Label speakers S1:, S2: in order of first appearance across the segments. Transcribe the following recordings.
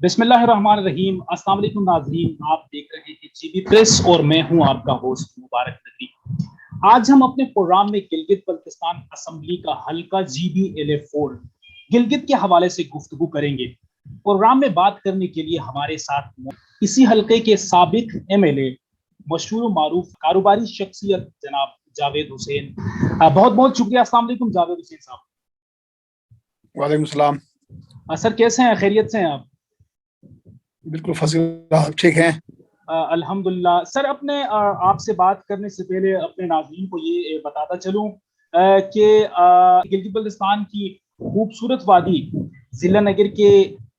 S1: بسم اللہ الرحمن الرحیم۔ السلام علیکم ناظرین، آپ دیکھ رہے ہیں جی بی پریس اور میں ہوں آپ کا ہوسٹ مبارک نقوی۔ آج ہم اپنے پروگرام میں گلگت بلتستان اسمبلی کا حلقہ GB-LA4 گلگت کے حوالے سے گفتگو کریں گے۔ پروگرام میں بات کرنے کے لیے ہمارے ساتھ اسی حلقے کے سابق MLA، مشہور و معروف کاروباری شخصیت جناب جاوید حسین۔ بہت بہت شکریہ۔ السلام علیکم جاوید حسین صاحب۔
S2: وعلیکم السلام
S1: سر، کیسے ہیں؟ خیریت سے ہیں آپ؟
S2: بالکل فضل، آپ ٹھیک ہیں؟
S1: الحمدللہ۔ سر، اپنے آپ سے بات کرنے سے پہلے اپنے ناظرین کو یہ بتاتا چلوں کہ گلگت بلتستان کی خوبصورت وادی ضلع نگر کے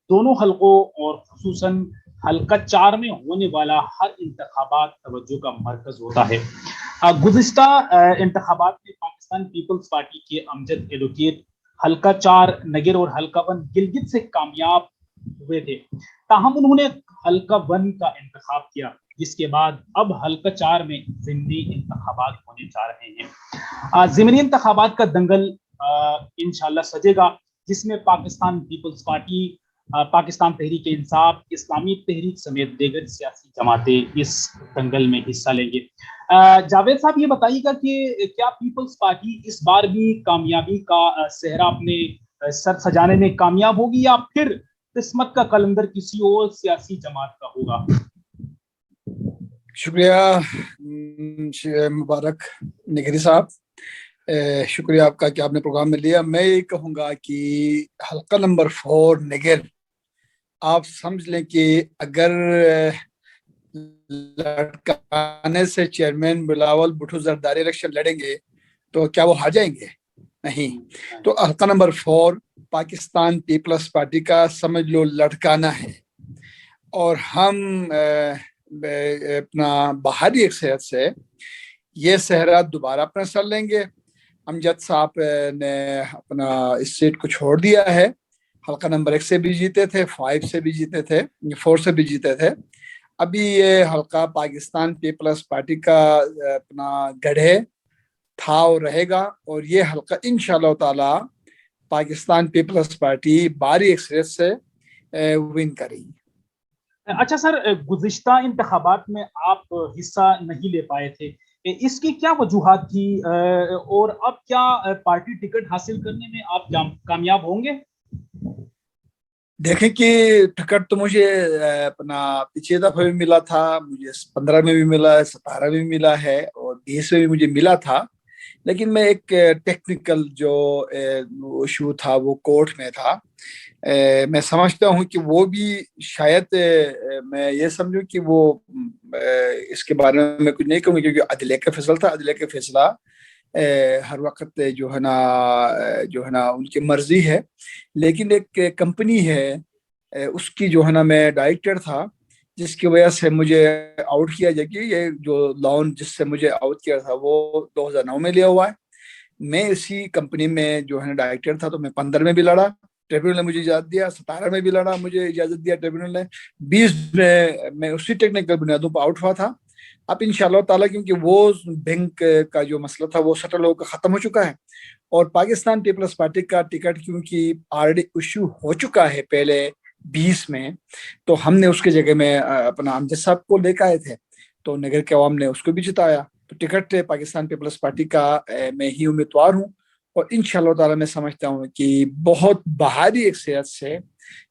S1: دونوں حلقوں اور خصوصاً حلقہ 4 میں ہونے والا ہر انتخابات توجہ کا مرکز ہوتا ہے۔ گزشتہ انتخابات میں پاکستان پیپلز پارٹی کے امجد ایڈوکیٹ حلقہ 4 نگر اور حلقہ 1 گلگت سے کامیاب ہوئے تھے، تاہم انہوں نے حلقہ 1 کا انتخاب کیا، جس کے بعد اب حلقہ 4 میں ضمنی انتخابات ہونے جا رہے ہیں۔ ضمنی انتخابات کا دنگل انشاءاللہ سجے گا، جس میں پاکستان پیپلز پارٹی، پاکستان تحریک انصاف، اسلامی تحریک سمیت دیگر سیاسی جماعتیں اس دنگل میں حصہ لیں گے۔ جاوید صاحب، یہ بتائیے گا کہ کیا پیپلز پارٹی اس بار بھی کامیابی کا صحرا اپنے سر سجانے میں کامیاب ہوگی، یا پھر قسمت کا قلندر کسی اور سیاسی جماعت کا ہوگا؟
S2: شکریہ مبارک نگری صاحب، شکریہ آپ کا کہ آپ نے پروگرام میں لیا۔ میں یہ کہوں گا کہ حلقہ نمبر 4 نگر، آپ سمجھ لیں کہ اگر لڑکانے سے چیئرمین بلاول بھٹو زرداری الیکشن لڑیں گے تو کیا وہ ہار جائیں گے؟ نہیں۔ تو حلقہ نمبر 4 پاکستان پیپلز پارٹی کا سمجھ لو لڑکانا ہے، اور ہم اپنا باہری اکثریت سے یہ صحرا دوبارہ اپنا سر لیں گے۔ امجد صاحب نے اپنا اس سیٹ کو چھوڑ دیا ہے، حلقہ نمبر 1 سے بھی جیتے تھے، 5 سے بھی جیتے تھے، 4 سے بھی جیتے تھے۔ ابھی یہ حلقہ پاکستان پیپلز پارٹی کا اپنا گڑھے تھا اور رہے گا، اور یہ حلقہ انشاءاللہ تعالی پاکستان پیپلز پارٹی بھاری اکثریت سے ون کرے گی۔
S1: اچھا سر، گزشتہ انتخابات میں آپ حصہ نہیں لے پائے تھے، اس کی کیا وجوہات تھی، اور اب کیا پارٹی ٹکٹ حاصل کرنے میں آپ کامیاب ہوں گے؟
S2: دیکھیں کہ ٹکٹ تو مجھے اپنا پچھلے دفعہ بھی ملا تھا، مجھے 15 میں بھی ملا ہے، 17 میں بھی ملا ہے، اور 20 میں بھی مجھے ملا تھا، لیکن میں ایک ٹیکنیکل جو ایشو تھا وہ کورٹ میں تھا۔ میں سمجھتا ہوں کہ وہ بھی شاید میں یہ سمجھوں کہ وہ اس کے بارے میں کچھ نہیں کہوں گی، کیونکہ عدلیہ کا فیصلہ تھا۔ عدلیہ کا فیصلہ ہر وقت جو ہے نا ان کی مرضی ہے، لیکن ایک کمپنی ہے اس کی جو ہے نا میں ڈائریکٹر تھا، جس کی وجہ سے مجھے آؤٹ کیا جائے کہ یہ جو لون جس سے مجھے آؤٹ کیا تھا وہ 2009 میں لیا ہوا ہے۔ میں اسی کمپنی میں جو ہے نا ڈائریکٹر تھا، تو میں 15 میں بھی لڑا، ٹریبونل نے مجھے اجازت دیا، 17 میں بھی لڑا، مجھے اجازت دیا ٹریبونل نے، 20 میں اسی ٹیکنیکل بنیادوں پر آؤٹ ہوا تھا۔ اب انشاءاللہ تعالیٰ کیونکہ وہ بینک کا جو مسئلہ تھا وہ سیٹل ہو کر ختم ہو چکا ہے، اور پاکستان پیپلز پارٹی کا ٹکٹ کیونکہ آلریڈی ایشو ہو چکا ہے پہلے 20 میں، تو ہم نے اس کے جگہ میں اپنا امجد صاحب کو لے کے آئے تھے، تو نگر کے عوام نے اس کو بھی جتایا، تو ٹکٹ پاکستان پیپلز پارٹی کا میں ہی امیدوار ہوں، اور انشاءاللہ تعالیٰ میں سمجھتا ہوں کہ بہت بھاری اکثریت سے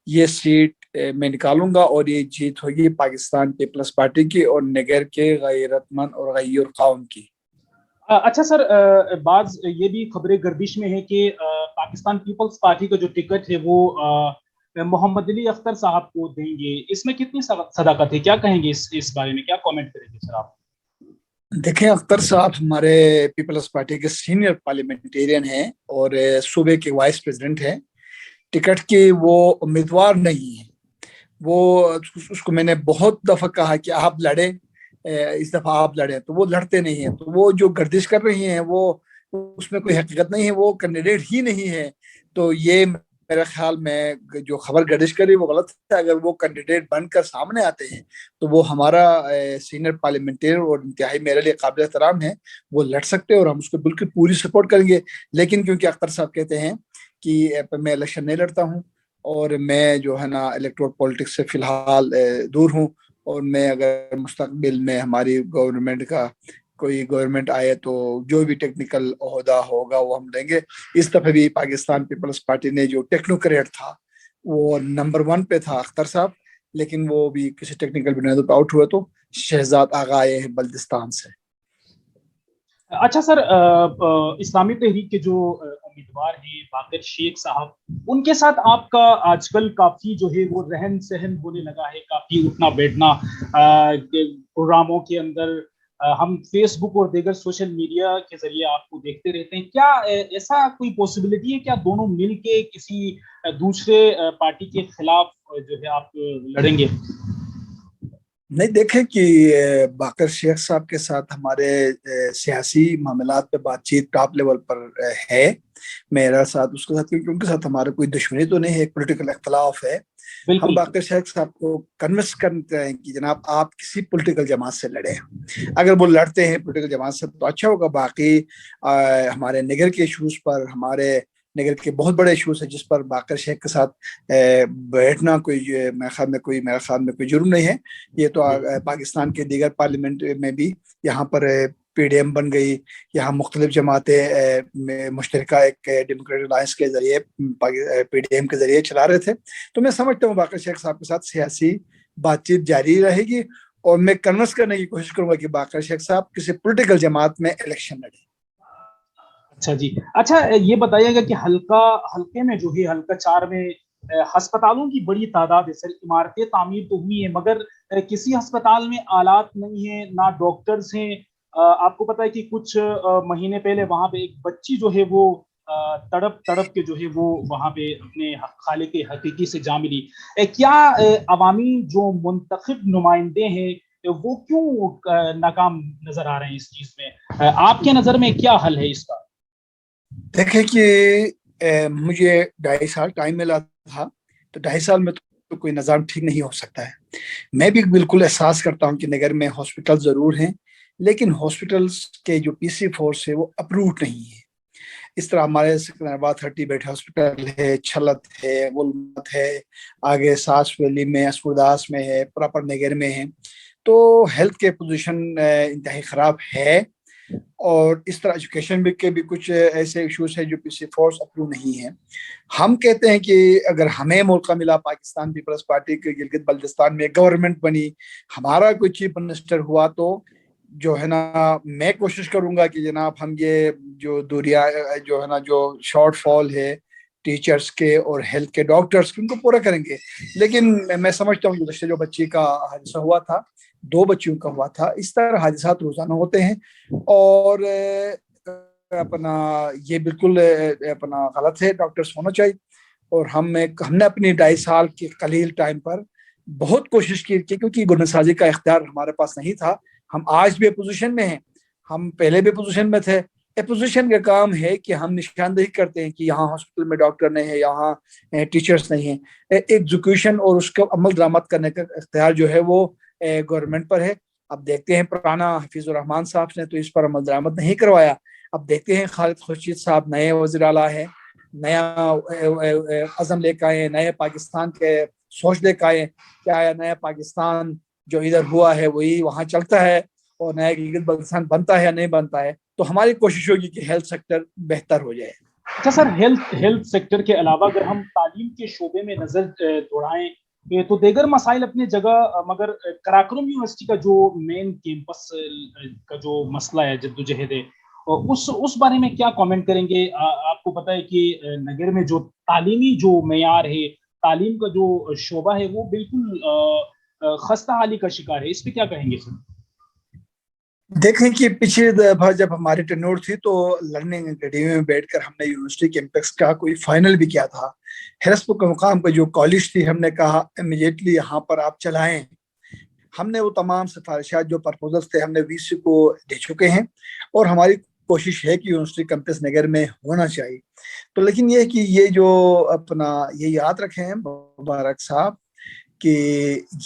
S2: یہ سیٹ میں نکالوں گا، اور یہ جیت ہوگی پاکستان پیپلز پارٹی کی اور نگر کے غیرت مند اور غیر قوم کی۔
S1: اچھا سر، بعض یہ بھی خبریں گردش میں ہے کہ پاکستان پیپلز پارٹی کا جو ٹکٹ ہے وہ محمد علی اختر صاحب کو دیں گے، اس میں کتنی صداقت ہے؟ کیا کہیں گے اس بارے میں، کیا کامنٹ کریں گے سر آپ؟
S2: دیکھیں، اختر صاحب ہمارے پیپلز پارٹی کے سینئر پارلیمنٹیرین ہیں اور صوبے کے وائس پریزیڈنٹ ہیں، ٹکٹ کے وہ امیدوار نہیں ہیں۔ وہ اس کو میں نے بہت دفعہ کہا کہ آپ لڑیں، اس دفعہ آپ لڑیں، تو وہ لڑتے نہیں ہیں، تو وہ جو گردش کر رہی ہیں وہ اس میں کوئی حقیقت نہیں ہے، وہ کینڈیڈیٹ ہی نہیں ہے، تو یہ میرے خیال میں جو خبر گردش کر رہی ہے وہ غلط ہے۔ اگر وہ کینڈیڈیٹ بن کر سامنے آتے ہیں تو وہ ہمارا سینئر پارلیمنٹیرین اور انتہائی میرے لیے قابل احترام ہے، وہ لڑ سکتے ہیں اور ہم اس کو بالکل پوری سپورٹ کریں گے، لیکن کیونکہ اختر صاحب کہتے ہیں کہ میں الیکشن نہیں لڑتا ہوں اور میں جو ہے نا الیکٹرول پالیٹکس سے فی الحال دور ہوں، اور میں اگر مستقبل میں ہماری گورنمنٹ کا کوئی گورنمنٹ آئے تو جو بھی ٹیکنیکل عہدہ ہوگا وہ ہم دیں گے۔ اس دفعہ بھی پاکستان پیپلز پارٹی نے جو ٹیکنوکریٹ تھا وہ نمبر 1 پہ تھا اختر صاحب، لیکن وہ بھی کسی ٹیکنیکل بنیادوں پہ آؤٹ ہوئے، تو شہزاد آغا آئے ہیں بلتستان سے۔
S1: اچھا سر، اسلامی تحریک کے جو امیدوار ہیں باقر شیخ صاحب، ان کے ساتھ آپ کا آج کل کافی جو ہے وہ رہن سہن ہونے لگا ہے، کافی اٹھنا بیٹھنا پروگراموں کے اندر، ہم فیس بک اور دیگر سوشل میڈیا کے ذریعے آپ کو دیکھتے رہتے ہیں۔ کیا ایسا کوئی پاسبلٹی ہے کیا دونوں مل کے کسی دوسرے پارٹی کے خلاف جو ہے آپ لڑیں گے؟
S2: نہیں، دیکھیں کہ باقر شیخ صاحب کے ساتھ ہمارے سیاسی معاملات پہ بات چیت ٹاپ لیول پر ہے، میرا ساتھ اس کے ساتھ، کیونکہ ان کے ساتھ ہمارا کوئی دشمنی تو نہیں ہے، ایک پولیٹیکل اختلاف ہے۔ ہم
S1: بالکل
S2: باقر شیخ صاحب کو کنونس کرتے ہیں کہ جناب آپ کسی پولیٹیکل جماعت سے لڑیں، اگر وہ لڑتے ہیں پولیٹیکل جماعت سے تو اچھا ہوگا۔ باقی ہمارے نگر کے ایشوز پر، ہمارے نگر کے بہت بڑے ایشوز ہیں جس پر باقر شیخ کے ساتھ بیٹھنا میرے خیال میں کوئی جرم نہیں ہے۔ یہ تو پاکستان کے دیگر پارلیمنٹ میں بھی یہاں پر پی ڈی ایم بن گئی، یہاں مختلف جماعتیں مشترکہ ایک ڈیموکریٹک الائنس کے ذریعے پی ڈی ایم کے ذریعے چلا رہے تھے، تو میں سمجھتا ہوں باقر شیخ صاحب کے ساتھ سیاسی بات چیت جاری رہے گی، اور میں کنورس کرنے کی کوشش کروں گا کہ باقر شیخ صاحب کسی پولیٹیکل جماعت میں الیکشن لڑیں۔
S1: اچھا جی، اچھا یہ بتائیے گا کہ حلقے میں جو ہے حلقہ 4 میں ہسپتالوں کی بڑی تعداد ہے سر، عمارتیں تعمیر تو ہوئی ہیں مگر کسی ہسپتال میں آلات نہیں ہیں، نہ ڈاکٹرز ہیں۔ آپ کو پتا ہے کہ کچھ مہینے پہلے وہاں پہ ایک بچی جو ہے وہ تڑپ تڑپ کے جو ہے وہ وہاں پہ اپنے خالق حقیقی سے جا ملی۔ کیا عوامی جو منتخب نمائندے ہیں وہ کیوں ناکام نظر آ رہے ہیں اس چیز میں؟ آپ کے نظر میں کیا حل ہے اس کا؟
S2: دیکھیں کہ مجھے 2.5 سال ٹائم ملا تھا، تو 2.5 سال میں تو کوئی نظام ٹھیک نہیں ہو سکتا ہے۔ میں بھی بالکل احساس کرتا ہوں کہ نگر میں ہاسپٹل ضرور ہیں، لیکن ہاسپٹلس کے جو پی سی فورس ہے وہ اپرووڈ نہیں ہے۔ اس طرح ہمارے سکندرآباد 30 بیڈ ہاسپٹل ہے، چھلت ہے، غلمت ہے، آگے ساس ویلی میں، اسپرداس میں ہے، پراپر نگر میں ہے، تو ہیلتھ کے پوزیشن انتہائی خراب ہے۔ اور اس طرح ایجوکیشن کے بھی کچھ ایسے ایشوز ہیں جو پی سی فورس اپروو نہیں ہیں۔ ہم کہتے ہیں کہ اگر ہمیں موقع ملا، پاکستان پیپلز پارٹی کے گلگت بلتستان میں گورنمنٹ بنی، ہمارا کوئی چیف منسٹر ہوا، تو جو ہے نا میں کوشش کروں گا کہ جناب ہم یہ جو دوریاں جو ہے نا جو شارٹ فال ہے ٹیچرز کے اور ہیلتھ کے ڈاکٹرز کے، ان کو پورا کریں گے۔ لیکن میں سمجھتا ہوں کہ جو بچی کا حادثہ ہوا تھا، 2 بچیوں کا ہوا تھا، اس طرح حادثات روزانہ ہوتے ہیں، اور اپنا یہ بالکل اپنا غلط ہے، ڈاکٹرز ہونا چاہیے۔ اور ہم نے اپنی 2.5 سال کے قلیل ٹائم پر بہت کوشش کی، کیونکہ گورنمنٹ سازی کا اختیار ہمارے پاس نہیں تھا۔ ہم آج بھی اپوزیشن میں ہیں، ہم پہلے بھی اپوزیشن میں تھے۔ اپوزیشن کا کام ہے کہ ہم نشاندہی کرتے ہیں کہ یہاں ہاسپٹل میں ڈاکٹر نہیں ہے، یہاں ٹیچرز نہیں ہیں۔ ایگزیکیوشن اور اس کو عمل درآمد کرنے کا اختیار جو ہے وہ گورنمنٹ پر ہے۔ اب دیکھتے ہیں، پرانا حفیظ الرحمان صاحب نے تو اس پر عمل درآمد نہیں کروایا، اب دیکھتے ہیں خالد خورشید صاحب نئے وزیر اعلیٰ ہے، نیا عزم لے کے آئے، نئے پاکستان کے سوچ لے کے آئے، کیا نیا پاکستان جو ادھر ہوا ہے وہی وہاں چلتا ہے، اور نیا گلگت بلتستان بنتا ہے یا نہیں بنتا ہے۔ تو ہماری کوشش ہوگی کہ ہیلتھ سیکٹر بہتر ہو جائے۔
S1: اچھا سر، ہیلتھ سیکٹر کے علاوہ اگر ہم تعلیم کے شعبے میں نظر دوڑائیں تو دیگر مسائل اپنی جگہ، مگر قراقرم یونیورسٹی کا جو مین کیمپس کا جو مسئلہ ہے، جدوجہد ہے، اس بارے میں کیا کامنٹ کریں گے؟ آپ کو پتہ ہے کہ نگر میں جو تعلیمی جو معیار ہے، تعلیم کا جو شعبہ ہے، وہ بالکل خستہ حالی کا شکار ہے، اس پہ کیا کہیں گے سر؟
S2: دیکھیں کہ پچھلے دفعہ جب ہماری ٹرنور تھی تو لرننگ اکیڈمی میں بیٹھ کر ہم نے یونیورسٹی کیمپس کا کوئی فائنل بھی کیا تھا۔ ہیرسپور کے مقام پہ جو کالج تھی، ہم نے کہا امیڈیٹلی یہاں پر آپ چلائیں۔ ہم نے وہ تمام سفارشات جو پرپوزلز تھے ہم نے وی سی کو دے چکے ہیں، اور ہماری کوشش ہے کہ یونیورسٹی کیمپس نگر میں ہونا چاہیے۔ تو لیکن یہ کہ یہ جو اپنا یہ یاد رکھیں مبارک صاحب کہ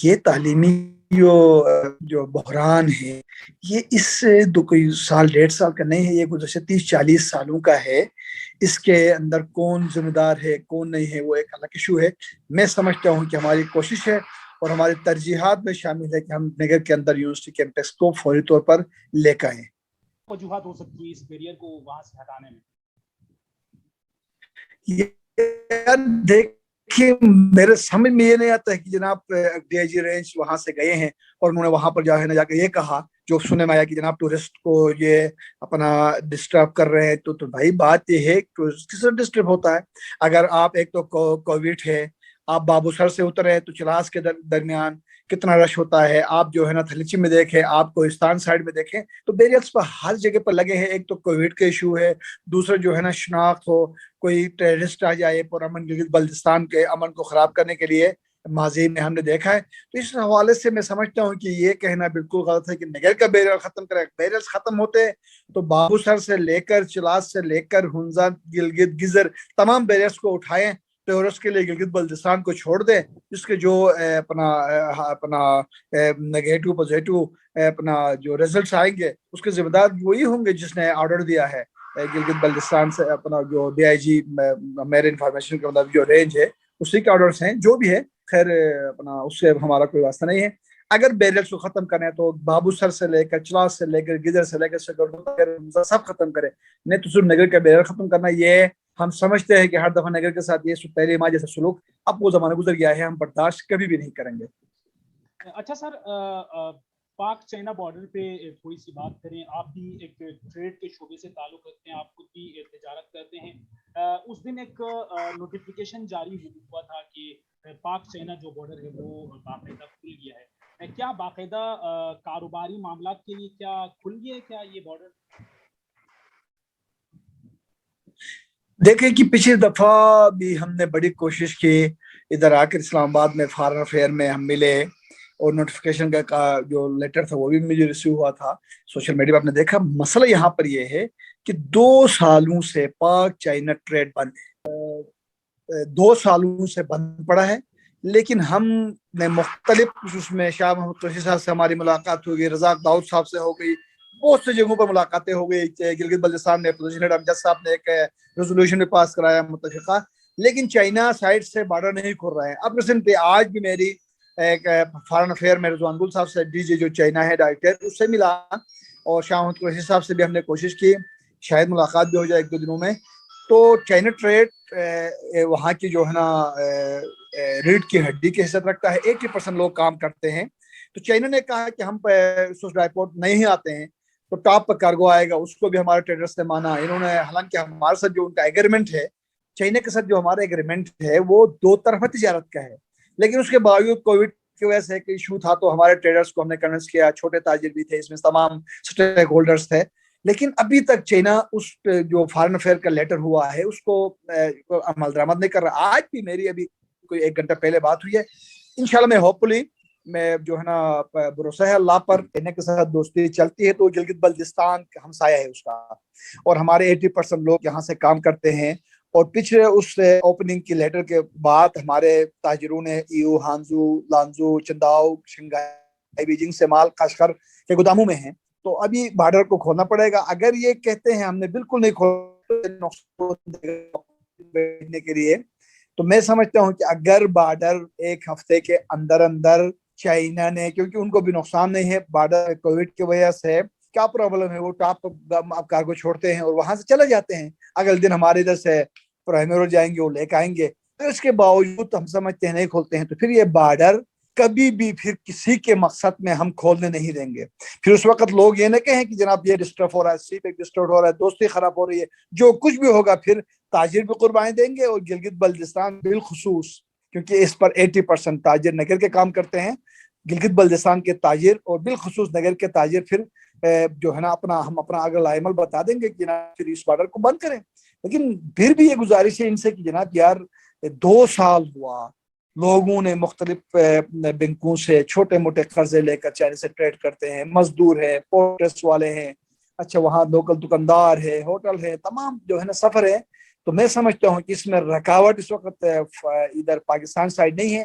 S2: یہ تعلیمی جو بحران ہے یہ اس دو کوئی سال 1.5 سال کا نہیں ہے، یہ گزشتہ 30-40 سالوں کا ہے. اس کے اندر کون ذمہ دار ہے کون نہیں ہے وہ ایک الگ ایشو ہے. میں سمجھتا ہوں کہ ہماری کوشش ہے اور ہماری ترجیحات میں شامل ہے کہ ہم نگر کے اندر یونیورسٹی کیمپس کو فوری طور پر لے کے آئیں.
S1: وجوہات ہو سکتی ہے اس بیریئر کو وہاں سے ہٹانے میں؟
S2: دیکھیے میرے سمجھ میں یہ نہیں آتا ہے کہ جناب ڈی آئی جی رینج وہاں سے گئے ہیں اور انہوں نے وہاں پر جا کے یہ کہا جو سننے میں آیا کہ جناب ٹورسٹ کو یہ اپنا ڈسٹرب کر رہے ہیں. تو بھائی بات یہ ہے ٹورسٹ کس طرح ڈسٹرب ہوتا ہے؟ اگر آپ ایک تو کووڈ ہے، آپ بابو سر سے اترے تو چلاس کے درمیان کتنا رش ہوتا ہے، آپ جو ہے نا تھلیچی میں دیکھیں، آپ کوہستان سائڈ میں دیکھیں تو بیریئرس پر ہر جگہ پر لگے ہیں. ایک تو کووڈ کا ایشو ہے، دوسرا جو ہے نا شناخت ہو، کوئی ٹیررسٹ آ جائے پرامن گلگت بلتستان کے امن کو خراب کرنے کے لیے ماضی میں ہم نے دیکھا ہے. تو اس حوالے سے میں سمجھتا ہوں کہ یہ کہنا بالکل غلط ہے کہ نگر کا بیریئر ختم کرے. بیریئرس ختم ہوتے تو بابو سر سے لے کر چلاس سے لے کر ہنزا گلگت گزر تمام بیریئرس کو اٹھائیں، ٹورسٹ کے لیے گلگت بلتستان کو چھوڑ دیں. جس کے جو اپنا نگیٹو پوزیٹو اپنا جو ریزلٹس آئیں گے اس کے ذمہ دار وہی ہوں گے جس نے آرڈر دیا ہے گلگت بلتستان سے. اپنا جو ڈی آئی جی میرے انفارمیشن کے مطابق جو رینج ہے اسی کے آرڈرس ہیں جو بھی ہے. خیر اپنا اس سے ہمارا کوئی واسطہ نہیں ہے. اگر بیریئرس کو ختم کریں تو بابو سر سے لے کر چلاس سے لے کر گدر سے لے کر سب ختم کرے. نہیں تو صرف نگر کا بیریئر ختم کرنا یہ ہم سمجھتے ہیں کہ ہر دفعہ نگر کے ساتھ یہ پہلے ماہ جیسا سلوک اب وہ زمانہ گزر گیا ہے، ہم برداشت کبھی بھی نہیں کریں گے.
S1: اچھا سر، پاک چائنا بارڈر پہ تھوڑی سی بات کریں. آپ بھی ایک ٹریڈ کے شعبے سے تعلق رکھتے ہیں، آپ خود بھی تجارت کرتے ہیں. اس دن ایک نوٹیفیکیشن جاری ہوا تھا کہ پاک چائنا جو بارڈر ہے وہ باقاعدہ کھل گیا ہے. کیا باقاعدہ کاروباری معاملات کے لیے کیا کھل گیا ہے کیا یہ بارڈر؟
S2: دیکھیں کہ پچھلی دفعہ بھی ہم نے بڑی کوشش کی، ادھر آ کر اسلام آباد میں فارن افیئر میں ہم ملے اور نوٹیفیکیشن کا جو لیٹر تھا وہ بھی مجھے ریسیو ہوا تھا. سوشل میڈیا پہ آپ نے دیکھا. مسئلہ یہاں پر یہ ہے کہ 2 سالوں سے پاک چائنا ٹریڈ بند ہے، 2 سالوں سے بند پڑا ہے. لیکن ہم نے مختلف اس میں شاہ محمد قریشی صاحب سے ہماری ملاقات ہو گئی، رزاق داؤد صاحب سے ہو گئی، بہت سے جگہوں پر ملاقاتیں ہو گئی. گلگت بلتستان میں پوزیشن ہیڈ امجد صاحب نے ایک ریزولوشن میں پاس کرایا متفقہ، لیکن چائنا سائڈ سے بارڈر نہیں کھل رہا ہے. اب ریسنٹلی آج بھی میری ایک فارن افیئر میں رضوان گل صاحب سے ڈی جی جو چائنا ہے ڈائریکٹر اس سے ملا، اور شاہ محمد قریشی صاحب سے بھی ہم نے کوشش کی، شاید ملاقات بھی ہو جائے 1-2 دنوں میں. تو چائنا ٹریڈ وہاں کی جو ہے نا ریڑھ کی ہڈی کی حیثیت رکھتا ہے. 80% لوگ کام کرتے ہیں. تو چائنا نے کہا کہ ہم رپورٹ نہیں آتے ہیں تو ٹاپ پر کارگو آئے گا، اس کو بھی ہمارے ٹریڈرز نے مانا. انہوں نے حالانکہ ہمارے ساتھ جو ان کا ایگریمنٹ ہے، چائنا کے ساتھ جو ہمارا ایگریمنٹ ہے وہ 2 طرفہ تجارت کا ہے، لیکن اس کے باوجود کووڈ کی وجہ سے ایک ایشو تھا تو ہمارے ٹریڈرز کو ہم نے کنونس کیا. چھوٹے تاجر بھی تھے اس میں، تمام سٹیک ہولڈرز تھے. لیکن ابھی تک چائنا اس جو فارن افیئر کا لیٹر ہوا ہے اس کو عمل درآمد نہیں کر رہا. آج بھی میری ابھی کوئی 1 گھنٹہ پہلے بات ہوئی ہے. انشاءاللہ میں ہوپفلی میں جو ہے نا بھروسہ ہے اللہ پر، چائنا کے ساتھ دوستی چلتی ہے تو گلگت بلتستان ہمسایہ ہے اس کا، اور ہمارے 80% لوگ یہاں سے کام کرتے ہیں. اور پچھلے اس اوپننگ کی لیٹر کے بعد ہمارے تاجروں نے ایو، ہانزو، لانزو، چنداؤ، شنگھائی، بیجنگ سے مال قاشقر کے گوداموں میں ہیں. تو ابھی بارڈر کو کھولنا پڑے گا. اگر یہ کہتے ہیں ہم نے بالکل نہیں کھولنے کے لیے، تو میں سمجھتا ہوں کہ اگر بارڈر 1 ہفتے کے اندر اندر چائنا نے، کیونکہ ان کو بھی نقصان نہیں ہے بارڈر کووڈ کی وجہ سے، کیا پرابلم ہے، وہ ٹاپ کارگو چھوڑتے ہیں اور وہاں سے چلے جاتے ہیں. اگلے دن ہمارے ادھر سے پرائمر جائیں گے، وہ لے کے آئیں گے. تو اس کے باوجود ہم سمجھتے ہیں نہیں کھولتے ہیں، تو پھر یہ بارڈر کبھی بھی پھر کسی کے مقصد میں ہم کھولنے نہیں دیں گے. پھر اس وقت لوگ یہ نہ کہیں کہ جناب یہ ڈسٹرب ہو رہا ہے، سیپ ایک ڈسٹرب ہو رہا ہے، دوستی خراب ہو رہی ہے. جو کچھ بھی ہوگا پھر تاجر بھی قربانی دیں گے، اور گلگت بلتستان بالخصوص، کیونکہ اس پر 80% تاجر نگر کے کام کرتے ہیں. گلگت بلتستان کے تاجر اور بالخصوص نگر کے تاجر پھر جو ہے نا ہم اپنا اگلا عمل بتا دیں گے کہ جناب پھر اس بارڈر کو بند کریں. لیکن پھر بھی یہ گزارش ہے ان سے کہ جناب یار 2 سال ہوا، لوگوں نے مختلف بینکوں سے چھوٹے موٹے قرضے لے کر چائنا سے ٹریڈ کرتے ہیں، مزدور ہیں، پورٹس والے ہیں، اچھا وہاں لوکل دکاندار ہے، ہوٹل ہے، تمام جو ہے نا سفر ہے. تو میں سمجھتا ہوں کہ اس میں رکاوٹ اس وقت ادھر پاکستان سائڈ نہیں ہے،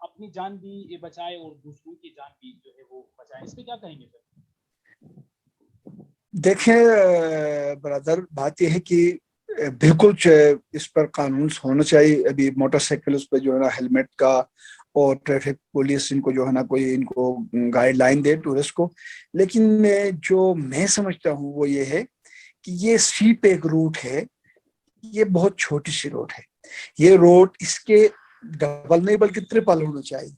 S1: اپنی جان بھی بچائے اور دوسروں کی جان بھی جو ہے وہ بچائے. اس پہ کیا کہیں گے سر؟
S2: دیکھیں برادر، بات یہ ہے کہ بالکل اس پر قانون ہونا چاہیے. ابھی موٹر سائیکلز پہ جو ہے نا ہیلمٹ کا، اور ٹریفک پولیس ان کو جو ہے نا کوئی ان کو گائیڈ لائن دے ٹورسٹ کو. لیکن جو میں سمجھتا ہوں وہ یہ ہے کہ یہ سیپ ایک روٹ ہے، یہ بہت چھوٹی سی روڈ ہے. یہ روڈ اس کے ڈبل نہیں بلکہ ٹرپل ہونا چاہیے،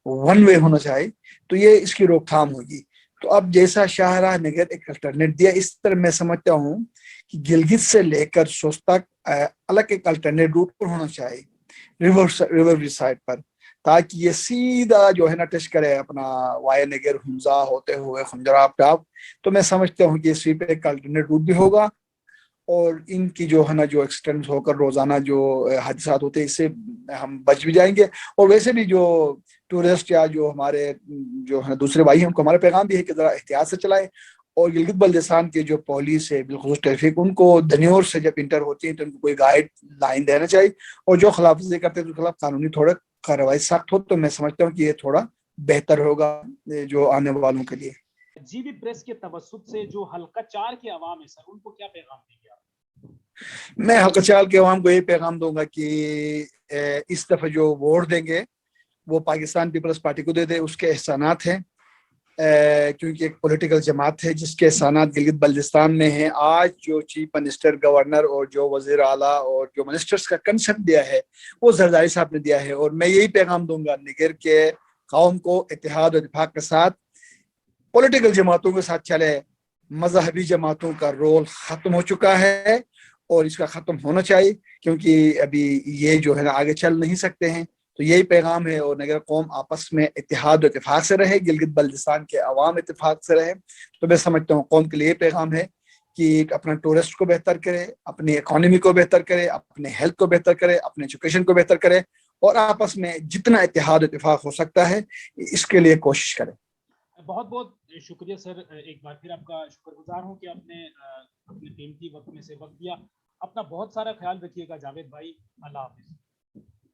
S2: ون وے ہونا چاہیے، تو یہ اس کی روک تھام ہوگی. تو اب جیسا شاہراہ نگر ایک الٹرنیٹ دیا، اس طرح میں سمجھتا ہوں کہ گلگت سے لے کر سوست تک الگ ایک الٹرنیٹ روٹ پر ہونا چاہیے، ریور سائڈ پر، تاکہ یہ سیدھا جو ہے نا ٹچ کرے اپنا وایا نگر حمزہ ہوتے ہوئے خنجراب ٹاپ. تو میں سمجھتا ہوں کہ اس پہ ایک الٹرنیٹ روٹ بھی ہوگا، اور ان کی جو ہے نا جو ایکسیڈنٹ ہو کر روزانہ جو حادثات ہوتے ہیں اس سے ہم بچ بھی جائیں گے. اور ویسے بھی جو ٹورسٹ یا جو ہمارے جو ہے دوسرے بھائی ہیں، ان کو ہمارا پیغام بھی ہے کہ ذرا احتیاط سے چلائیں. اور گلگت بلتستان کے جو پولیس ہے بالخصوص ٹریفک، ان کو دنیور سے جب انٹر ہوتی ہیں تو ان کو کوئی گائیڈ لائن دینا چاہیے، اور جو خلاف ورزی کرتے ہیں تو خلاف قانونی تھوڑا کارروائی سخت ہو. تو میں سمجھتا ہوں کہ یہ تھوڑا بہتر ہوگا جو آنے والوں کے لیے.
S1: جی بھی پریس کے توسط سے جو حلقہ 4 کے عوام ہے سر، ان کو کیا پیغام دیں گے آپ؟
S2: میں حلقہ 4 کے عوام کو یہ پیغام دوں گا کہ اس دفعہ جو ووٹ دیں گے وہ پاکستان پیپلز پارٹی کو دے دے. اس کے احسانات ہیں، کیونکہ ایک پولیٹیکل جماعت ہے جس کے احسانات گلگت بلتستان میں ہیں. آج جو چیف منسٹر، گورنر اور جو وزیر اعلیٰ اور جو منسٹرز کا کنسرٹ دیا ہے وہ زرداری صاحب نے دیا ہے. اور میں یہی پیغام دوں گا نگر کے قوم کو، اتحاد و اتفاق کے ساتھ پولیٹیکل جماعتوں کے ساتھ چلے. مذہبی جماعتوں کا رول ختم ہو چکا ہے اور اس کا ختم ہونا چاہیے، کیونکہ ابھی یہ جو ہے نا آگے چل نہیں سکتے ہیں. تو یہی پیغام ہے. اور نگر قوم آپس میں اتحاد و اتفاق سے رہے، گلگت بلتستان کے عوام اتفاق سے رہے. تو میں سمجھتا ہوں قوم کے لیے یہ پیغام ہے کہ اپنا ٹورسٹ کو بہتر کرے، اپنی اکانومی کو بہتر کرے، اپنے ہیلتھ کو بہتر کرے، اپنے ایجوکیشن کو بہتر کرے، اور آپس میں جتنا اتحاد و اتفاق ہو سکتا ہے اس کے لیے کوشش کرے.
S1: بہت بہت شکریہ سر، ایک بار پھر آپ کا شکر گزار ہوں کہ آپ نے اپنے قیمتی وقت میں سے وقت دیا. اپنا بہت سارا خیال رکھیے گا جاوید بھائی. اللہ حافظ.